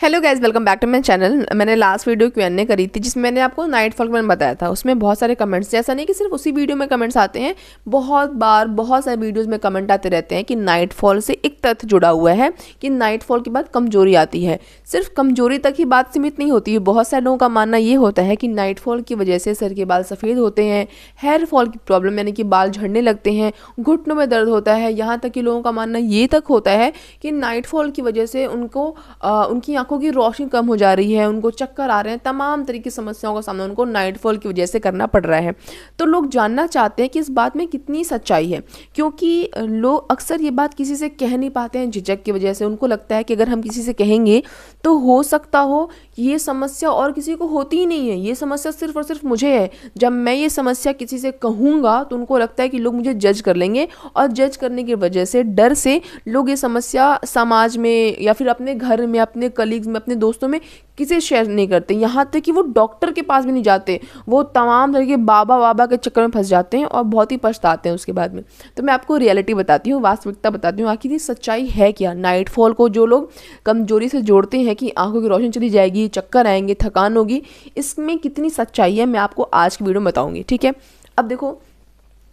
Hello guys, welcome back to my channel. मैंने last video Q&A करी थी जिसमें मैंने आपको नाइटफॉल के बारे में बताया था। उसमें बहुत सारे कमेंट्स, ऐसा नहीं कि सिर्फ उसी वीडियो में कमेंट्स आते हैं, बहुत बार बहुत सारे वीडियोस में कमेंट आते रहते हैं कि नाइटफॉल से एक तथ्य जुड़ा हुआ है कि नाइटफॉल के बाद कमजोरी आती है। सिर्फ कमजोरी तक ही बात सीमित नहीं होती है। बहुत सारे लोगों का मानना ये होता है कि नाइटफॉल की वजह से सर के बाल सफ़ेद होते हैं, हेयर फॉल की प्रॉब्लम यानी कि बाल झड़ने लगते हैं, घुटनों में दर्द होता है। यहाँ तक कि लोगों का मानना ये तक होता है कि नाइटफॉल की वजह से उनको उनकी आंखों की रोशनी कम हो जा रही है, उनको चक्कर आ रहे हैं, तमाम तरह की समस्याओं का सामना उनको नाइटफॉल की वजह से करना पड़ रहा है। तो लोग जानना चाहते हैं कि इस बात में कितनी सच्चाई है, क्योंकि लोग अक्सर ये बात किसी से कह नहीं पाते हैं झिझक की वजह से। उनको लगता है कि अगर हम किसी से कहेंगे तो हो सकता हो ये समस्या और किसी को होती ही नहीं है, ये समस्या सिर्फ और सिर्फ मुझे है। जब मैं ये समस्या किसी से कहूँगा तो उनको लगता है कि लोग मुझे जज कर लेंगे, और जज करने की वजह से, डर से लोग ये समस्या समाज में या फिर अपने घर में, अपने कलीग्स में, अपने दोस्तों में किसी शेयर नहीं करते। यहाँ तक कि वो डॉक्टर के पास भी नहीं जाते, वो तमाम तरह के बाबा के चक्कर में फंस जाते हैं और बहुत ही पछताते हैं उसके बाद में। तो मैं आपको रियलिटी बताती हूँ, वास्तविकता बताती हूँ, आखिर ये सच्चाई है क्या। नाइटफॉल को जो लोग कमजोरी से जोड़ते हैं कि आंखों की रोशनी चली जाएगी, चक्कर आएंगे, थकान होगी, इसमें कितनी सच्चाई है मैं आपको आज की वीडियो में बताऊंगी। ठीक है, अब देखो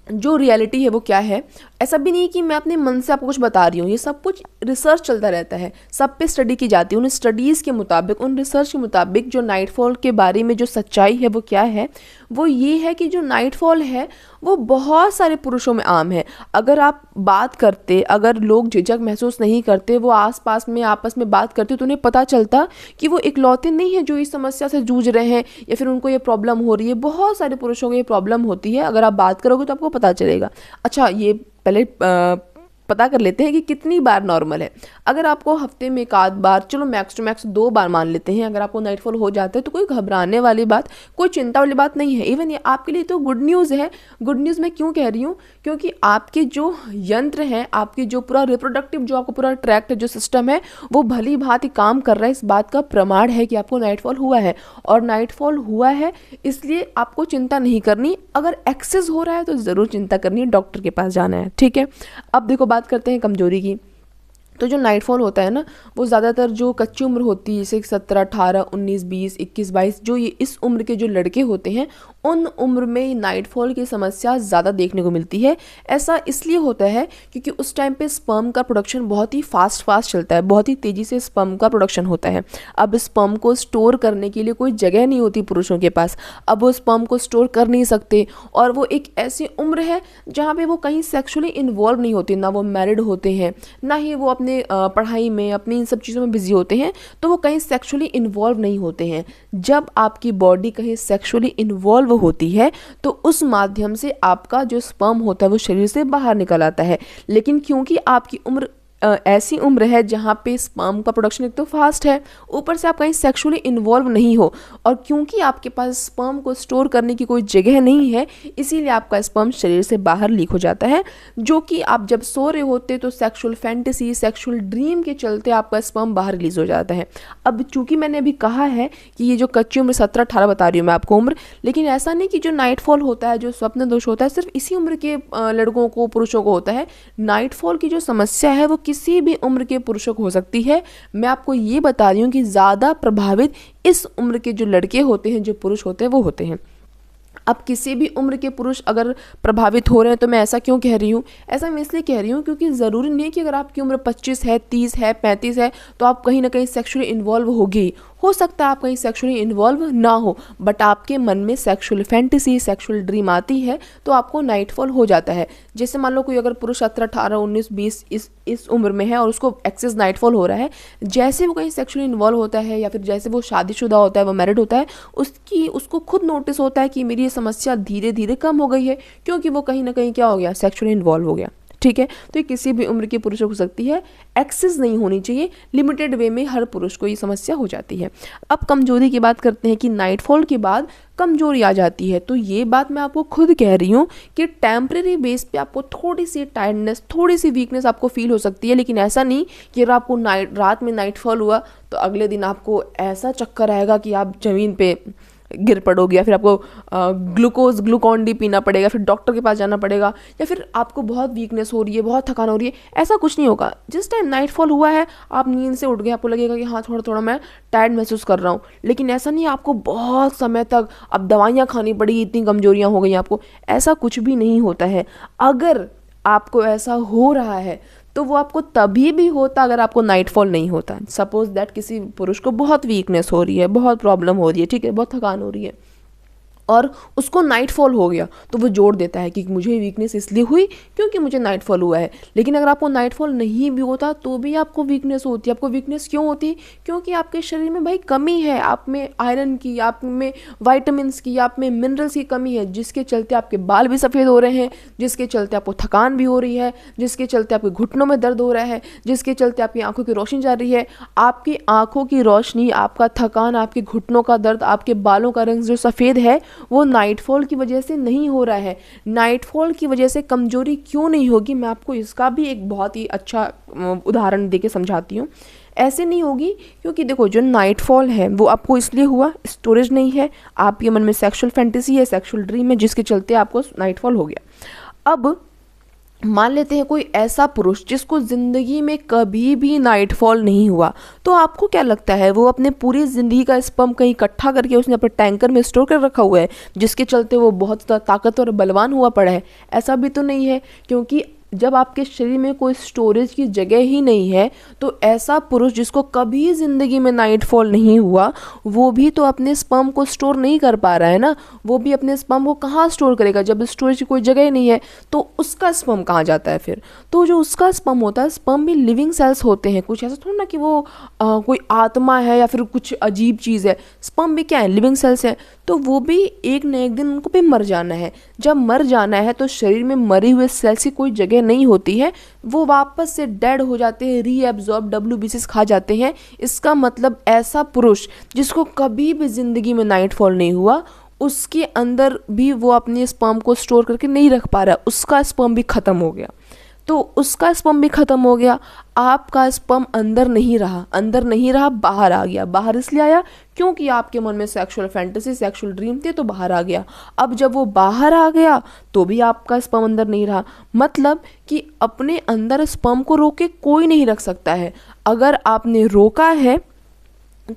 जो रियलिटी है वो क्या है। ऐसा भी नहीं कि मैं अपने मन से आपको कुछ बता रही हूँ, ये सब कुछ रिसर्च चलता रहता है, सब पे स्टडी की जाती है। उन स्टडीज़ के मुताबिक, उन रिसर्च के मुताबिक जो नाइटफॉल के बारे में जो सच्चाई है वो क्या है, वो ये है कि जो नाइटफॉल है वो बहुत सारे पुरुषों में आम है। अगर आप बात करते, अगर लोग झिझक महसूस नहीं करते, वो आसपास में आपस में बात करते, तो उन्हें पता चलता कि वो इकलौते नहीं हैं जो इस समस्या से जूझ रहे हैं या फिर उनको ये प्रॉब्लम हो रही है। बहुत सारे पुरुषों को ये प्रॉब्लम होती है। अगर आप बात करोगे तो आपको पता चलेगा। अच्छा, ये पहले पता कर लेते हैं कि कितनी बार नॉर्मल है। अगर आपको हफ्ते में एक आध बार, चलो मैक्स टू मैक्स 2 बार मान लेते हैं, अगर आपको नाइटफॉल हो जाता है तो कोई घबराने वाली बात, कोई चिंता वाली बात नहीं है। इवन ये आपके लिए तो गुड न्यूज़ है। गुड न्यूज़ मैं क्यों कह रही हूँ, क्योंकि आपके जो यंत्र हैं, आपके जो पूरा रिप्रोडक्टिव, जो आपको पूरा ट्रैक्ट जो सिस्टम है, वो भली भांति काम कर रहा है। इस बात का प्रमाण है कि आपको नाइटफॉल हुआ है, और नाइटफॉल हुआ है इसलिए आपको चिंता नहीं करनी। अगर एक्सेस हो रहा है तो ज़रूर चिंता करनी है, डॉक्टर के पास जाना है। ठीक है, अब देखो बात करते हैं कमजोरी की। तो जो नाइटफॉल होता है ना, वो ज़्यादातर जो कच्ची उम्र होती है, जैसे 17, 18, 19, 20, 21, 22, जो ये इस उम्र के जो लड़के होते हैं, उन उम्र में नाइटफॉल की समस्या ज़्यादा देखने को मिलती है। ऐसा इसलिए होता है क्योंकि उस टाइम पे स्पर्म का प्रोडक्शन बहुत ही फास्ट चलता है, बहुत ही तेज़ी से स्पर्म का प्रोडक्शन होता है। अब स्पर्म को स्टोर करने के लिए कोई जगह नहीं होती पुरुषों के पास, अब वो स्पर्म को स्टोर कर नहीं सकते। और वो एक ऐसी उम्र है जहाँ पे वो कहीं सेक्सुअली इन्वॉल्व नहीं होते, ना वो मैरिड होते हैं, ना ही वो अपने पढ़ाई में, अपनी इन सब चीज़ों में बिजी होते हैं, तो वो कहीं सेक्सुअली इन्वॉल्व नहीं होते हैं। जब आपकी बॉडी कहीं सेक्सुअली इन्वॉल्व होती है तो उस माध्यम से आपका जो स्पर्म होता है वो शरीर से बाहर निकल आता है। लेकिन क्योंकि आपकी उम्र ऐसी उम्र है जहाँ पे स्पर्म का प्रोडक्शन एक तो फास्ट है, ऊपर से आप कहीं सेक्सुअली इन्वॉल्व नहीं हो, और क्योंकि आपके पास स्पर्म को स्टोर करने की कोई जगह नहीं है, इसीलिए आपका स्पर्म शरीर से बाहर लीक हो जाता है। जो कि आप जब सो रहे होते तो सेक्सुअल फैंटेसी, सेक्सुअल ड्रीम के चलते आपका स्पर्म बाहर रिलीज हो जाता है। अब चूंकि मैंने अभी कहा है कि ये जो कच्ची उम्र 17, 18 बता रही हूँ मैं आपको उम्र, लेकिन ऐसा नहीं कि जो नाइटफॉल होता है, जो स्वप्न दोष होता है, सिर्फ इसी उम्र के लड़कों को, पुरुषों को होता है। नाइटफॉल की जो समस्या है वो किसी भी उम्र के पुरुषों को हो सकती है। मैं आपको ये बता रही हूँ कि ज़्यादा प्रभावित इस उम्र के जो लड़के होते हैं, जो पुरुष होते हैं, वो होते हैं। अब किसी भी उम्र के पुरुष अगर प्रभावित हो रहे हैं, तो मैं ऐसा क्यों कह रही हूँ, ऐसा मैं इसलिए कह रही हूँ क्योंकि ज़रूरी नहीं है कि अगर आपकी उम्र 25 है, 30 है, 35 है तो आप कहीं ना कहीं सेक्सुअली इन्वॉल्व होगी। हो सकता है आप कहीं सेक्सुअली इन्वॉल्व ना हो, बट आपके मन में सेक्सुअल फैंटेसी, सेक्सुअल ड्रीम आती है तो आपको नाइटफॉल हो जाता है। जैसे मान लो कोई अगर पुरुष 17, 18, 19, 20 इस उम्र में है और उसको एक्सेस नाइटफॉल हो रहा है, जैसे वो कहीं सेक्सुअली इन्वॉल्व होता है या फिर जैसे वो शादीशुदा होता है, वो मैरिड होता है, उसको खुद नोटिस होता है कि मेरी ये समस्या धीरे धीरे कम हो गई है, क्योंकि वो कहीं ना कहीं क्या हो गया, सेक्सुअली इन्वॉल्व हो गया। ठीक है, तो ये किसी भी उम्र के पुरुष को हो सकती है, एक्सेस नहीं होनी चाहिए, लिमिटेड वे में हर पुरुष को ये समस्या हो जाती है। अब कमजोरी की बात करते हैं कि नाइटफॉल के बाद कमजोरी आ जाती है। तो ये बात मैं आपको खुद कह रही हूँ कि टेम्परेरी बेस पे आपको थोड़ी सी टायर्डनेस, थोड़ी सी वीकनेस आपको फील हो सकती है, लेकिन ऐसा नहीं कि अगर आपको रात में नाइटफॉल हुआ तो अगले दिन आपको ऐसा चक्कर आएगा कि आप ज़मीन पे गिर पड़ोगे, या फिर आपको ग्लूकॉन डी पीना पड़ेगा, फिर डॉक्टर के पास जाना पड़ेगा, या फिर आपको बहुत वीकनेस हो रही है, बहुत थकान हो रही है। ऐसा कुछ नहीं होगा। जिस टाइम नाइटफॉल हुआ है, आप नींद से उठ गए, आपको लगेगा कि हाँ थोड़ा थोड़ा मैं टायर्ड महसूस कर रहा हूँ, लेकिन ऐसा नहीं आपको बहुत समय तक अब दवाइयाँ खानी पड़ी, इतनी कमजोरियाँ हो गई आपको, ऐसा कुछ भी नहीं होता है। अगर आपको ऐसा हो रहा है तो वो आपको तभी भी होता अगर आपको नाइटफॉल नहीं होता। सपोज दैट किसी पुरुष को बहुत वीकनेस हो रही है, बहुत प्रॉब्लम हो रही है, ठीक है, बहुत थकान हो रही है, और उसको नाइटफॉल हो गया, तो वो जोड़ देता है कि मुझे वीकनेस इसलिए हुई क्योंकि मुझे नाइटफॉल हुआ है। लेकिन अगर आपको नाइटफॉल नहीं भी होता तो भी आपको वीकनेस होती है। आपको वीकनेस क्यों होती है? क्योंकि आपके शरीर में भाई कमी है, आप में आयरन की, आप में वाइटामिन की, आप में मिनरल्स की कमी है, जिसके चलते आपके बाल भी सफ़ेद हो रहे हैं, जिसके चलते आपको थकान भी हो रही है, जिसके चलते आपके घुटनों में दर्द हो रहा है, जिसके चलते आपकी आंखों की रोशनी जा रही है। आपकी आंखों की रोशनी, आपका थकान, आपके घुटनों का दर्द, आपके बालों का रंग जो सफ़ेद है, वो नाइटफॉल की वजह से नहीं हो रहा है। नाइटफॉल की वजह से कमजोरी क्यों नहीं होगी, मैं आपको इसका भी एक बहुत ही अच्छा उदाहरण देके समझाती हूँ। ऐसे नहीं होगी, क्योंकि देखो जो नाइटफॉल है वो आपको इसलिए हुआ, स्टोरेज नहीं है, आपके मन में सेक्सुअल फैंटेसी है, सेक्सुअल ड्रीम है, जिसके चलते आपको नाइटफॉल हो गया। अब मान लेते हैं कोई ऐसा पुरुष जिसको ज़िंदगी में कभी भी नाइटफॉल नहीं हुआ, तो आपको क्या लगता है वो अपने पूरी ज़िंदगी का स्पर्म कहीं इकट्ठा करके उसने अपने टैंकर में स्टोर कर रखा हुआ है, जिसके चलते वो बहुत ताकतवर और बलवान हुआ पड़ा है? ऐसा भी तो नहीं है, क्योंकि जब आपके शरीर में कोई स्टोरेज की जगह ही नहीं है, तो ऐसा पुरुष जिसको कभी ज़िंदगी में नाइटफॉल नहीं हुआ, वो भी तो अपने स्पर्म को स्टोर नहीं कर पा रहा है ना। वो भी अपने स्पर्म को कहाँ स्टोर करेगा जब स्टोरेज की कोई जगह ही नहीं है? तो उसका स्पर्म कहाँ जाता है फिर? तो जो उसका स्पर्म होता है, स्पर्म भी लिविंग सेल्स होते हैं, कुछ ऐसा थोड़ा ना कि वो कोई आत्मा है या फिर कुछ अजीब चीज़ है। स्पर्म भी क्या है? लिविंग सेल्स है। तो वो भी एक न एक दिन उनको भी मर जाना है। जब मर जाना है तो शरीर में मरे हुए सेल्स की कोई जगह नहीं होती है, वो वापस से डेड हो जाते हैं, रीएब्जॉर्ब WBCs खा जाते हैं। इसका मतलब ऐसा पुरुष जिसको कभी भी ज़िंदगी में नाइटफॉल नहीं हुआ, उसके अंदर भी वो अपने स्पर्म को स्टोर करके नहीं रख पा रहा, उसका स्पर्म भी ख़त्म हो गया। तो उसका स्पर्म भी ख़त्म हो गया, आपका स्पर्म अंदर नहीं रहा, बाहर आ गया। बाहर इसलिए आया क्योंकि आपके मन में सेक्सुअल फैंटेसी, सेक्सुअल ड्रीम थे, तो बाहर आ गया। अब जब वो बाहर आ गया तो भी आपका स्पर्म अंदर नहीं रहा। मतलब कि अपने अंदर स्पर्म को रोके कोई नहीं रख सकता है। अगर आपने रोका है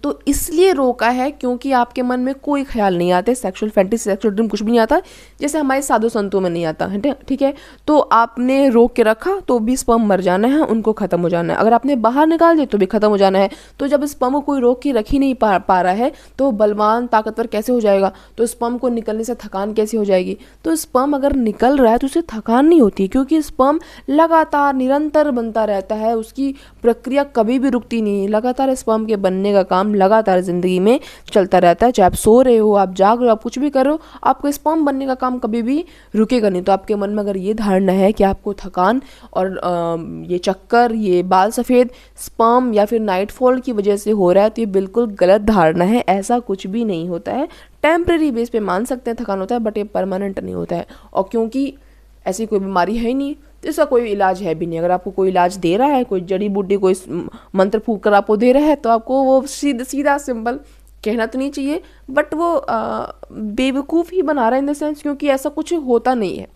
तो इसलिए रोका है क्योंकि आपके मन में कोई ख्याल नहीं आते, सेक्सुअल फैंटेसी, सेक्सुअल ड्रीम कुछ भी नहीं आता, जैसे हमारे साधु संतों में नहीं आता है, ठीक है। तो आपने रोक के रखा तो भी स्पर्म मर जाना है, उनको ख़त्म हो जाना है। अगर आपने बाहर निकाल दिया तो भी ख़त्म हो जाना है। तो जब स्पर्म को कोई रोक के रख ही नहीं पा रहा है तो बलवान ताकतवर कैसे हो जाएगा? तो स्पर्म को निकलने से थकान कैसे हो जाएगी? तो स्पर्म अगर निकल रहा है तो उसे थकान नहीं होती, क्योंकि स्पर्म लगातार निरंतर बनता रहता है, उसकी प्रक्रिया कभी भी रुकती नहीं। लगातार स्पर्म के बनने का काम लगातार ज़िंदगी में चलता रहता है। चाहे आप सो रहे हो, आप जाग रहे हो, आप कुछ भी कर रहे हो, आपको स्पर्म बनने का काम कभी भी रुकेगा नहीं। तो आपके मन में अगर ये धारणा है कि आपको थकान और ये चक्कर, ये बाल सफ़ेद स्पर्म या फिर नाइटफॉल की वजह से हो रहा है, तो ये बिल्कुल गलत धारणा है। ऐसा कुछ भी नहीं होता है। टेम्प्रेरी बेस पे मान सकते हैं थकान होता है, बट ये परमानेंट नहीं होता है। और क्योंकि ऐसी कोई बीमारी है ही नहीं तो इसका कोई इलाज है भी नहीं। अगर आपको कोई इलाज दे रहा है, कोई जड़ी बूटी, कोई मंत्र फूंक कर आपको दे रहा है, तो आपको वो सीधा सिंपल कहना तो नहीं चाहिए, बट वो बेवकूफ़ ही बना रहा है इन द सेंस, क्योंकि ऐसा कुछ होता नहीं है।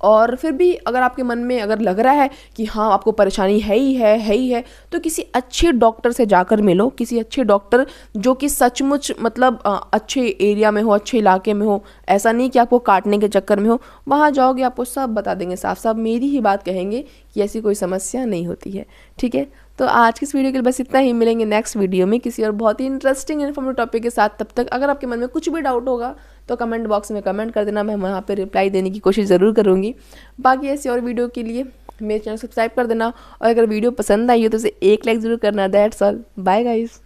और फिर भी अगर आपके मन में अगर लग रहा है कि हाँ आपको परेशानी है ही है, तो किसी अच्छे डॉक्टर से जाकर मिलो। किसी अच्छे डॉक्टर जो कि सचमुच मतलब अच्छे एरिया में हो, अच्छे इलाके में हो, ऐसा नहीं कि आपको काटने के चक्कर में हो। वहाँ जाओगे आपको सब बता देंगे, साफ साफ मेरी ही बात कहेंगे कि ऐसी कोई समस्या नहीं होती है, ठीक है। तो आज की इस वीडियो के लिए बस इतना ही। मिलेंगे नेक्स्ट वीडियो में किसी और बहुत ही इंटरेस्टिंग इन्फॉर्मेटिव टॉपिक के साथ। तब तक अगर आपके मन में कुछ भी डाउट होगा तो कमेंट बॉक्स में कमेंट कर देना, मैं वहाँ पे रिप्लाई देने की कोशिश ज़रूर करूँगी। बाकी ऐसी और वीडियो के लिए मेरे चैनल सब्सक्राइब कर देना, और अगर वीडियो पसंद आई हो तो उसे एक लाइक ज़रूर करना। That's all, bye guys.